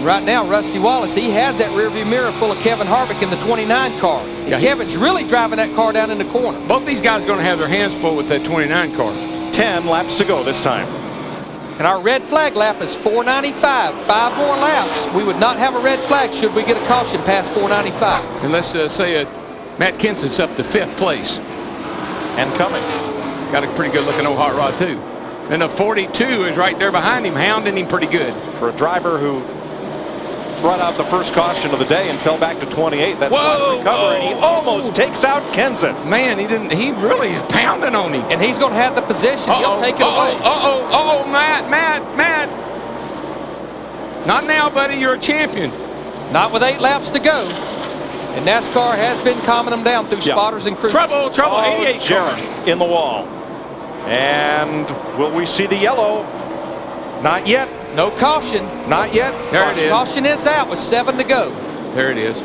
And right now, Rusty Wallace, he has that rearview mirror full of Kevin Harvick in the 29 car. And yeah, Kevin's really driving that car down in the corner. Both these guys are going to have their hands full with that 29 car. 10 laps to go this time. And our red flag lap is 495. 5 more laps. We would not have a red flag should we get a caution past 495. And let's say Matt Kenseth's up to 5th place. And coming. Got a pretty good looking old hot rod too. And the 42 is right there behind him, hounding him pretty good. For a driver who brought out the first caution of the day and fell back to 28. That's whoa, recover, and he almost takes out Kenseth. Man, he really is pounding on him. And he's going to have the position. He'll take it away. Matt. Not now, buddy. You're a champion. Not with 8 laps to go. And NASCAR has been calming them down through spotters and crew. Trouble, 88 Jarrett in the wall. And will we see the yellow? Not yet. No caution. Not yet. There it is. Caution is out with 7 to go. There it is.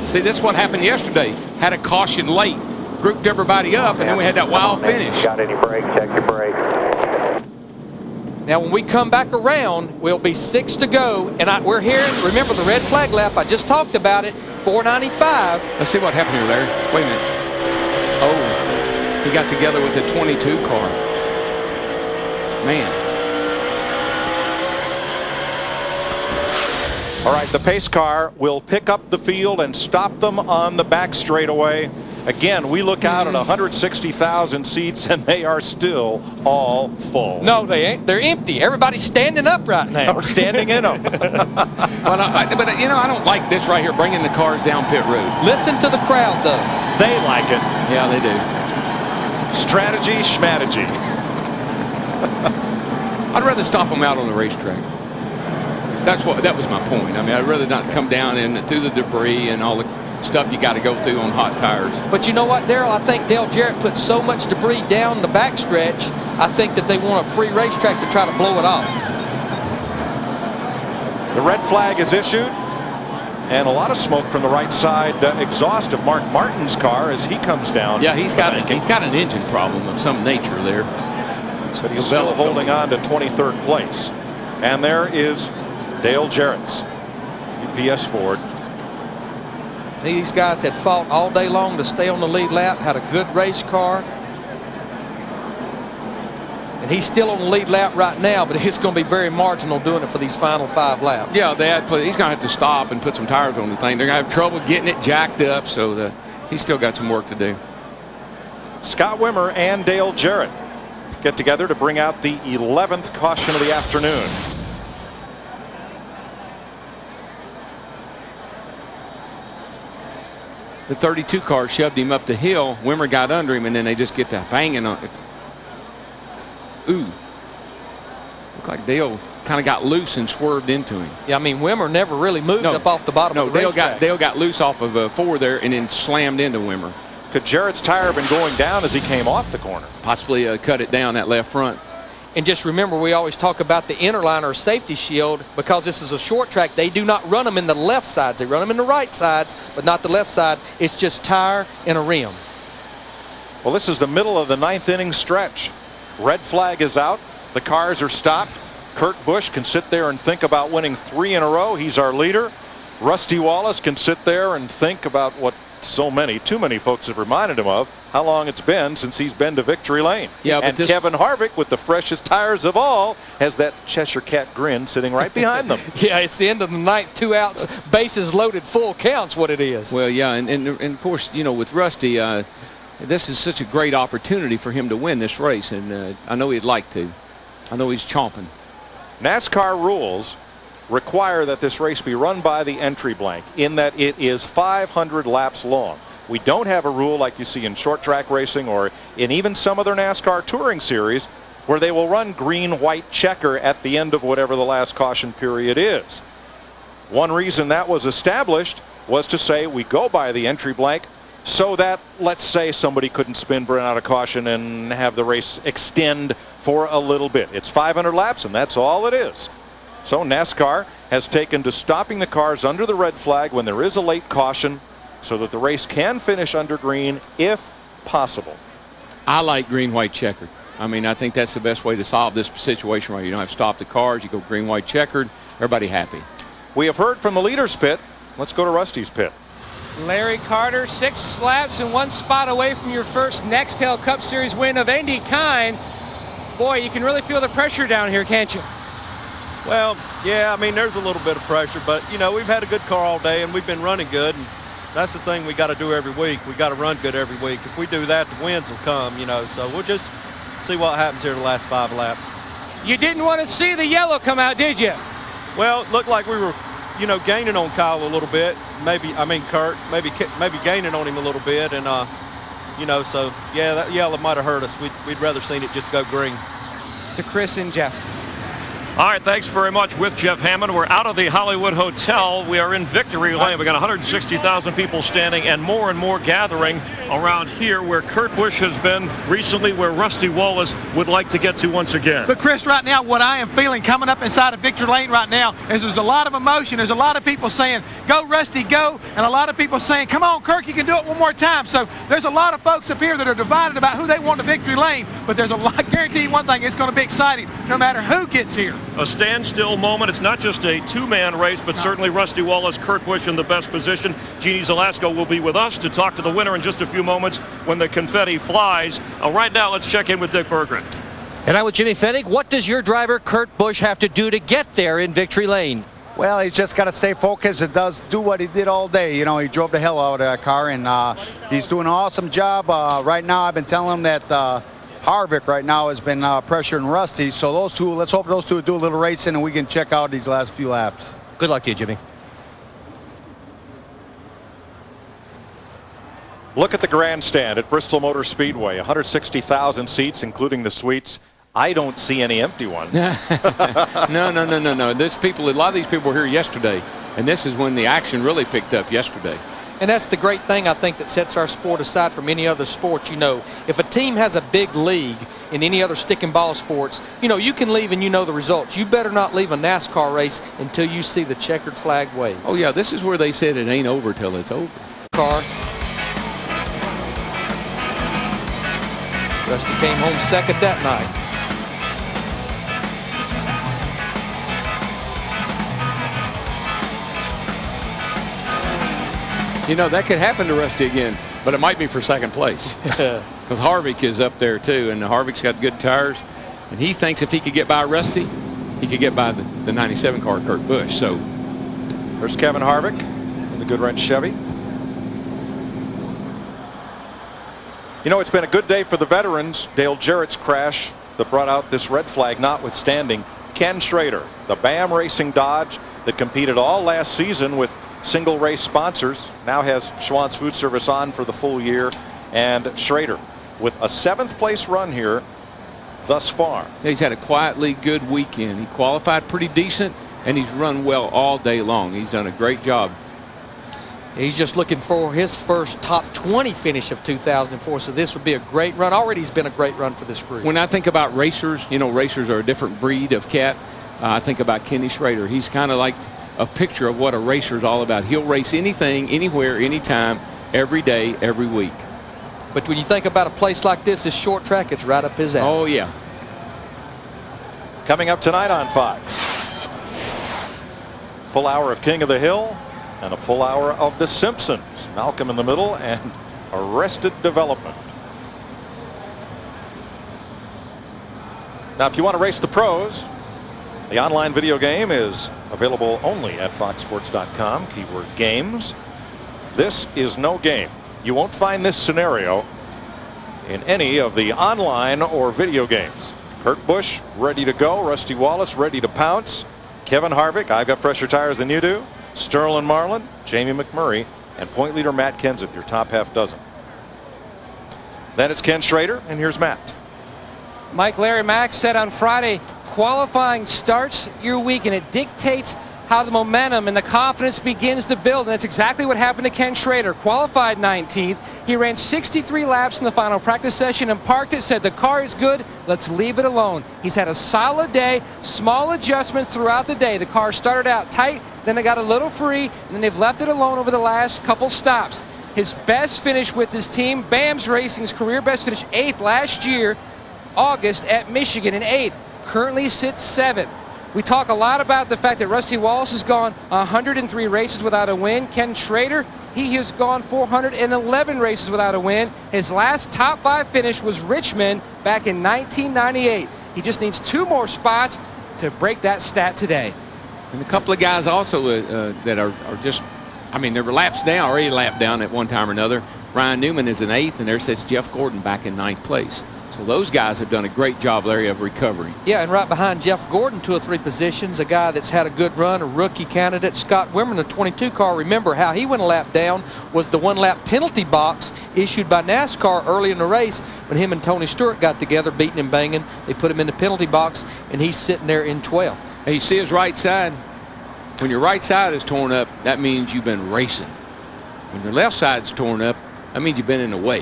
See, this is what happened yesterday. Had a caution late, grouped everybody up, and then we had that wild finish. Got any brakes? Check your brakes. Now, when we come back around, we'll be 6 to go, and we're hearing. Remember the red flag lap? I just talked about it. 495. Let's see what happened here, Larry. Wait a minute. Oh, he got together with the 22 car. Man. All right, the pace car will pick up the field and stop them on the back straightaway. Again, we look out at 160,000 seats, and they are still all full. No, they ain't. They're empty. Everybody's standing up right now. Or standing in them. But you know, I don't like this right here, bringing the cars down pit road. Listen to the crowd, though. They like it. Yeah, they do. Strategy, schmategy. I'd rather stop them out on the racetrack. That was my point. I mean, I'd rather not come down through the debris and all the stuff you got to go through on hot tires. But you know what, Darrell? I think Dale Jarrett put so much debris down the backstretch. I think that they want a free racetrack to try to blow it off. The red flag is issued, and a lot of smoke from the right side exhaust of Mark Martin's car as he comes down. Yeah, he's got an engine problem of some nature there. But he's still holding on to 23rd place. And there is Dale Jarrett's UPS Ford. These guys had fought all day long to stay on the lead lap, had a good race car. And he's still on the lead lap right now, but it's going to be very marginal doing it for these final 5 laps. Yeah, he's going to have to stop and put some tires on the thing. They're going to have trouble getting it jacked up, so he's still got some work to do. Scott Wimmer and Dale Jarrett get together to bring out the 11th caution of the afternoon. The 32 car shoved him up the hill. Wimmer got under him, and then they just get to banging on it. Ooh. Looked like Dale kind of got loose and swerved into him. Yeah, I mean, Wimmer never really moved up off the bottom of the racetrack. Dale got loose off of 4 there and then slammed into Wimmer. Could Jarrett's tire have been going down as he came off the corner? Possibly cut it down that left front. And just remember, we always talk about the interliner safety shield. Because this is a short track, they do not run them in the left sides. They run them in the right sides, but not the left side. It's just tire and a rim. Well, this is the middle of the 9th inning stretch. Red flag is out. The cars are stopped. Kurt Busch can sit there and think about winning 3 in a row. He's our leader. Rusty Wallace can sit there and think about what too many folks have reminded him of, how long it's been since he's been to victory lane. Yeah, and Kevin Harvick, with the freshest tires of all, has that Cheshire Cat grin sitting right behind them. Yeah, it's the end of the 9th, 2 outs, bases loaded, full counts, what it is. Well, yeah, and of course, you know, with Rusty, this is such a great opportunity for him to win this race, and I know he'd like to. I know he's chomping. NASCAR rules require that this race be run by the entry blank, in that it is 500 laps long. We don't have a rule like you see in short track racing or in even some other NASCAR touring series where they will run green, white checker at the end of whatever the last caution period is. One reason that was established was to say we go by the entry blank so that, let's say, somebody couldn't spin, burn out a caution, and have the race extend for a little bit. It's 500 laps, and that's all it is. So NASCAR has taken to stopping the cars under the red flag when there is a late caution so that the race can finish under green if possible. I like green, white, checkered. I mean, I think that's the best way to solve this situation right. You don't have to stop the cars. You go green, white, checkered. everybody happy. We have heard from the leader's pit. Let's go to Rusty's pit. Larry Carter, 6 laps and 1 spot away from your first Nextel Cup Series win of any kind. Boy, you can really feel the pressure down here, can't you? Well, yeah, I mean, there's a little bit of pressure, but, you know, we've had a good car all day, and we've been running good, and that's the thing we got to do every week. We got to run good every week. If we do that, the wins will come, you know, so we'll just see what happens here the last 5 laps. You didn't want to see the yellow come out, did you? Well, it looked like we were, you know, gaining on Kyle a little bit. Kurt, maybe gaining on him a little bit, and, you know, so, yeah, that yellow might have hurt us. We'd rather seen it just go green. To Chris and Jeff. All right, thanks very much with Jeff Hammond. We're out of the Hollywood Hotel. We are in Victory Lane. We got 160,000 people standing and more gathering around here where Kurt Busch has been recently, where Rusty Wallace would like to get to once again. But Chris, right now, what I am feeling coming up inside of Victory Lane right now is there's a lot of emotion. There's a lot of people saying, go Rusty, go, and a lot of people saying, come on, Kirk, you can do it one more time. So there's a lot of folks up here that are divided about who they want to Victory Lane, but there's a lot, I guarantee you one thing, it's going to be exciting no matter who gets here. A standstill moment. It's not just a 2-man race, but certainly Rusty Wallace, Kurt Busch in the best position. Jeannie Zalasko will be with us to talk to the winner in just a few moments when the confetti flies. Right now, let's check in with Dick Berggren. And I'm with Jimmy Fennig. What does your driver, Kurt Busch, have to do to get there in Victory Lane? Well, he's just got to stay focused and do what he did all day. You know, he drove the hell out of that car, and he's doing an awesome job. Right now, I've been telling him that Harvick right now has been pressuring Rusty. So those two, let's hope those two do a little racing and we can check out these last few laps. Good luck to you, Jimmy. Look at the grandstand at Bristol Motor Speedway. 160,000 seats, including the suites. I don't see any empty ones. No. A lot of these people were here yesterday, and this is when the action really picked up yesterday. And that's the great thing, I think, that sets our sport aside from any other sport. You know, if a team has a big league in any other stick and ball sports, you know, you can leave and you know the results. You better not leave a NASCAR race until you see the checkered flag wave. Oh, yeah, this is where they said it ain't over till it's over. Car. Rusty came home second that night. You know, that could happen to Rusty again, but it might be for second place. Because Harvick is up there, too, and Harvick's got good tires. And he thinks if he could get by Rusty, he could get by the 97 car, Kurt Busch. So there's Kevin Harvick in the Goodwrench Chevy. You know, it's been a good day for the veterans. Dale Jarrett's crash that brought out this red flag notwithstanding. Ken Schrader, the BAM Racing Dodge that competed all last season with single race sponsors, now has Schwann's Food Service on for the full year. And Schrader with a 7th place run here thus far. He's had a quietly good weekend. He qualified pretty decent, and he's run well all day long. He's done a great job. He's just looking for his first top 20 finish of 2004, so this would be a great run. Already it's been a great run for this group. When I think about racers, you know, racers are a different breed of cat. I think about Kenny Schrader. He's kind of like a picture of what a racer is all about. He'll race anything, anywhere, anytime, every day, every week. But when you think about a place like this short track, it's right up his alley. Oh, yeah. Coming up tonight on Fox. Full hour of King of the Hill and a full hour of The Simpsons. Malcolm in the Middle and Arrested Development. Now, if you want to race the pros, the online video game is available only at foxsports.com. Keyword games. This is no game. You won't find this scenario in any of the online or video games. Kurt Busch ready to go. Rusty Wallace ready to pounce. Kevin Harvick, I've got fresher tires than you do. Sterling Marlin, Jamie McMurray, and point leader Matt Kenseth, your top half dozen. Then it's Ken Schrader, and here's Matt. Mike, Larry, Max said on Friday, qualifying starts your week and it dictates how the momentum and the confidence begins to build, and that's exactly what happened to Ken Schrader. Qualified 19th. He ran 63 laps in the final practice session and parked it, said the car is good, let's leave it alone. He's had a solid day, small adjustments throughout the day. The car started out tight, then it got a little free, and then they've left it alone over the last couple stops. His best finish with his team, BAM's Racing's career best finish, 8th last year, August at Michigan in 8th. Currently sits 7th. We talk a lot about the fact that Rusty Wallace has gone 103 races without a win. Ken Schrader, he has gone 411 races without a win. His last top 5 finish was Richmond back in 1998. He just needs 2 more spots to break that stat today. And a couple of guys also that are just, I mean, they were laps down, already lapped down at one time or another. Ryan Newman is in 8th, and there sits Jeff Gordon back in 9th place. So those guys have done a great job, Larry, of recovering. Yeah, and right behind Jeff Gordon, 2 or 3 positions, a guy that's had a good run, a rookie candidate, Scott Wimmer, the 22 car. Remember how he went a lap down was the 1-lap penalty box issued by NASCAR early in the race when him and Tony Stewart got together, beating and banging. They put him in the penalty box, and he's sitting there in 12th. Hey, you see his right side? When your right side is torn up, that means you've been racing. When your left side's torn up, that means you've been in the way.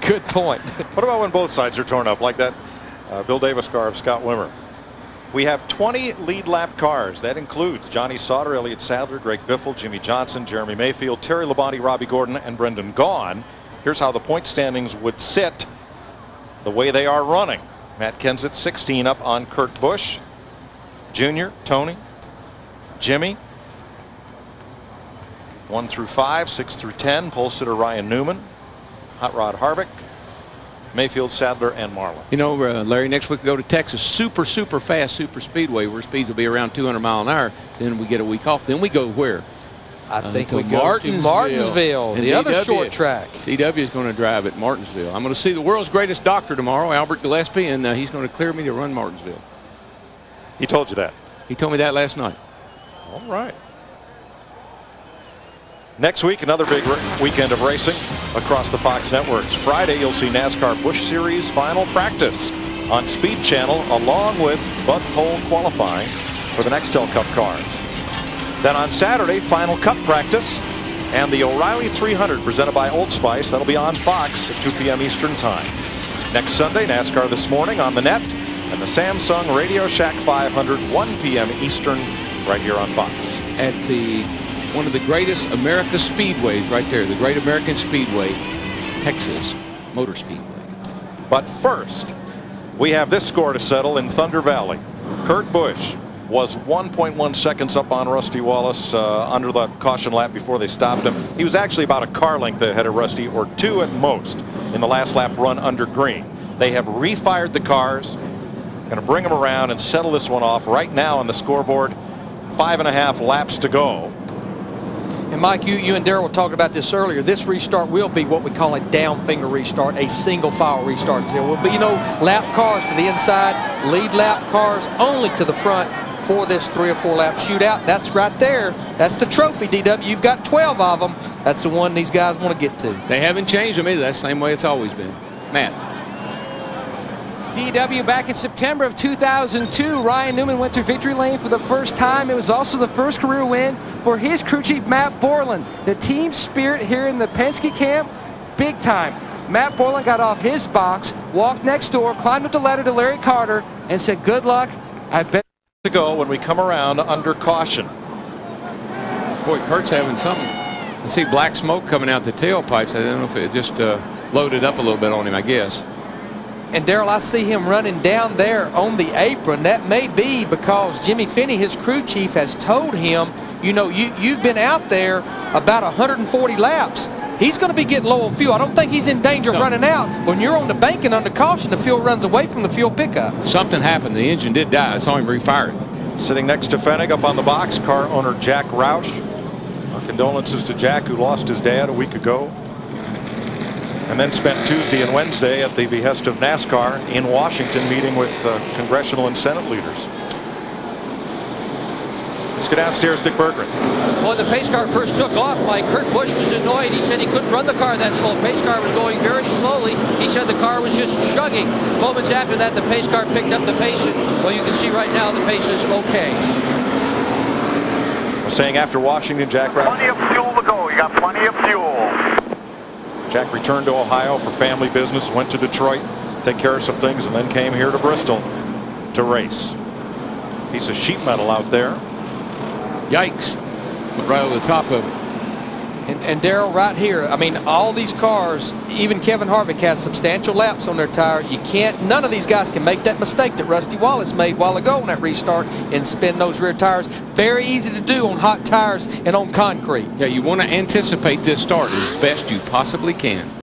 Good point. What about when both sides are torn up, like that Bill Davis car of Scott Wimmer? We have 20 lead lap cars. That includes Johnny Sauter, Elliott Sadler, Greg Biffle, Jimmy Johnson, Jeremy Mayfield, Terry Labonte, Robbie Gordon, and Brendan Gaughan. Here's how the point standings would sit the way they are running. Matt Kenseth 16 up on Kurt Busch. Junior, Tony, Jimmy, 1 through 5, 6 through 10, pole sitter Ryan Newman, Hot Rod Harvick, Mayfield, Sadler, and Marlin. You know, Larry, next week we go to Texas, super fast super speedway where speeds will be around 200 miles an hour. Then we get a week off. Then we go where? I think we go to Martinsville, the other short track. DW is going to drive at Martinsville. I'm going to see the world's greatest doctor tomorrow, Albert Gillespie, and he's going to clear me to run Martinsville. He told you that? He told me that last night. All right. Next week, another big weekend of racing across the Fox networks. Friday, you'll see NASCAR Busch Series final practice on Speed Channel, along with Bud Pole qualifying for the Nextel Cup cars. Then on Saturday, final Cup practice and the O'Reilly 300 presented by Old Spice. That'll be on Fox at 2 p.m. Eastern Time. Next Sunday, NASCAR This Morning on the net, and the Samsung Radio Shack 500, 1 p.m. Eastern, right here on Fox. At one of the greatest America Speedways right there, the Great American Speedway, Texas Motor Speedway. But first, we have this score to settle in Thunder Valley. Kurt Busch was 1.1 seconds up on Rusty Wallace under the caution lap before they stopped him. He was actually about a car length ahead of Rusty, or 2 at most, in the last lap run under green. They have refired the cars. Going to bring them around and settle this one off. Right now on the scoreboard, 5.5 laps to go. And Mike, you and Darrell were talking about this earlier. This restart will be what we call a down finger restart, a single file restart. There will be no lap cars to the inside, lead lap cars only to the front for this 3 or 4 lap shootout. That's right there. That's the trophy, DW. You've got 12 of them. That's the one these guys want to get to. They haven't changed them either. That's the same way it's always been. Matt. DW, back in September of 2002, Ryan Newman went to victory lane for the first time. It was also the first career win for his crew chief, Matt Borland. The team spirit here in the Penske camp, big time. Matt Borland got off his box, walked next door, climbed up the ladder to Larry Carter, and said, "Good luck. I bet." To go when we come around under caution. Boy, Kurt's having something. I see black smoke coming out the tailpipes. I don't know if it just loaded up a little bit on him, I guess. And Darrell, I see him running down there on the apron. That may be because Jimmy Finney, his crew chief, has told him, you know, you've been out there about 140 laps. He's going to be getting low on fuel. I don't think he's in danger of running out. When you're on the bank and under caution, the fuel runs away from the fuel pickup. Something happened. The engine did die. I saw him refire it. Sitting next to Fennig up on the box, car owner Jack Roush. Our condolences to Jack, who lost his dad a week ago, and then spent Tuesday and Wednesday at the behest of NASCAR in Washington, meeting with congressional and Senate leaders. Let's get downstairs, Dick Berggren. When the pace car first took off, Mike, Kurt Busch was annoyed. He said he couldn't run the car that slow. Pace car was going very slowly. He said the car was just chugging. Moments after that, the pace car picked up the pace, and well, you can see right now the pace is okay. We're saying after Washington, Jack Roush. Plenty of fuel to go. You got plenty of fuel. Jack returned to Ohio for family business, went to Detroit, take care of some things, and then came here to Bristol to race. Piece of sheet metal out there. Yikes. Went right over the top of it. And Darrell, right here, I mean, all these cars, even Kevin Harvick has substantial laps on their tires. You can't, none of these guys can make that mistake that Rusty Wallace made a while ago on that restart and spin those rear tires. Very easy to do on hot tires and on concrete. Yeah, you want to anticipate this start as best you possibly can.